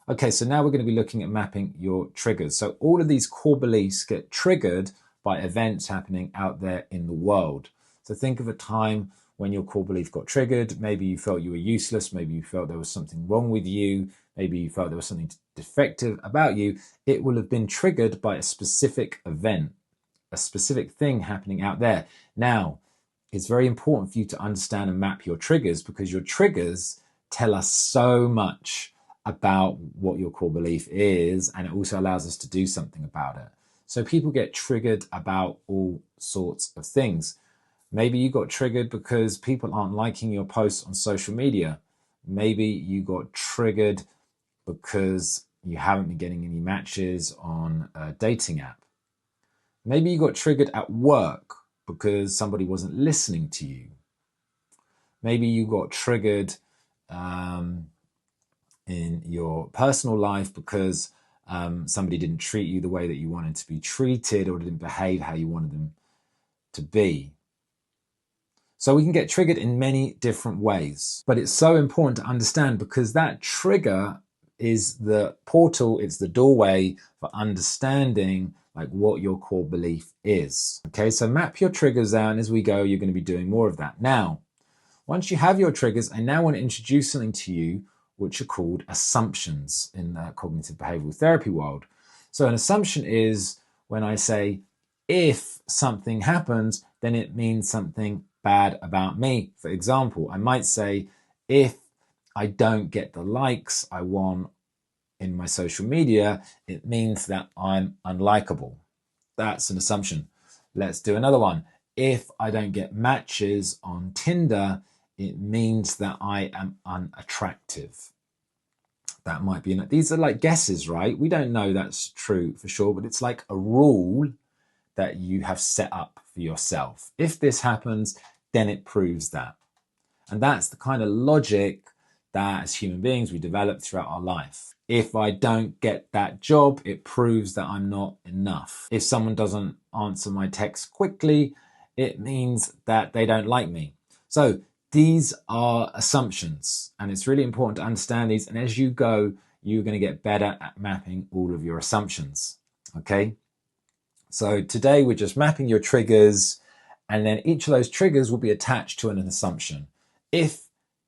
Okay, so now we're going to be looking at mapping your triggers. So all of these core beliefs get triggered by events happening out there in the world. So think of a time when your core belief got triggered. Maybe you felt you were useless. Maybe you felt there was something wrong with you. Maybe you felt there was something defective about you. It will have been triggered by a specific event, a specific thing happening out there. Now, it's very important for you to understand and map your triggers, because your triggers tell us so much about what your core belief is, and it also allows us to do something about it. So people get triggered about all sorts of things. Maybe you got triggered because people aren't liking your posts on social media. Maybe you got triggered because you haven't been getting any matches on a dating app. Maybe you got triggered at work because somebody wasn't listening to you. Maybe you got triggered in your personal life because somebody didn't treat you the way that you wanted to be treated, or didn't behave how you wanted them to be. So we can get triggered in many different ways, but it's so important to understand, because that trigger is the portal, it's the doorway for understanding like what your core belief is. Okay, so map your triggers down. As we go, you're going to be doing more of that. Now, once you have your triggers, I now want to introduce something to you which are called assumptions in the cognitive behavioral therapy world. So an assumption is when I say, if something happens, then it means something bad about me. For example, I might say, if I don't get the likes I want in my social media, it means that I'm unlikable. That's an assumption. Let's do another one. If I don't get matches on Tinder, it means that I am unattractive. That might be, these are like guesses, right? We don't know that's true for sure, but it's like a rule that you have set up for yourself. If this happens, then it proves that. And that's the kind of logic that as human beings we develop throughout our life. If I don't get that job, it proves that I'm not enough. If someone doesn't answer my text quickly, it means that they don't like me. So these are assumptions, and it's really important to understand these. And as you go, you're going to get better at mapping all of your assumptions. Okay. So today we're just mapping your triggers, and then each of those triggers will be attached to an assumption. If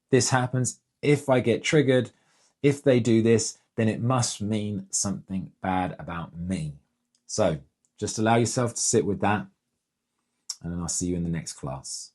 this happens, if I get triggered, if they do this, then it must mean something bad about me. So just allow yourself to sit with that, and then I'll see you in the next class.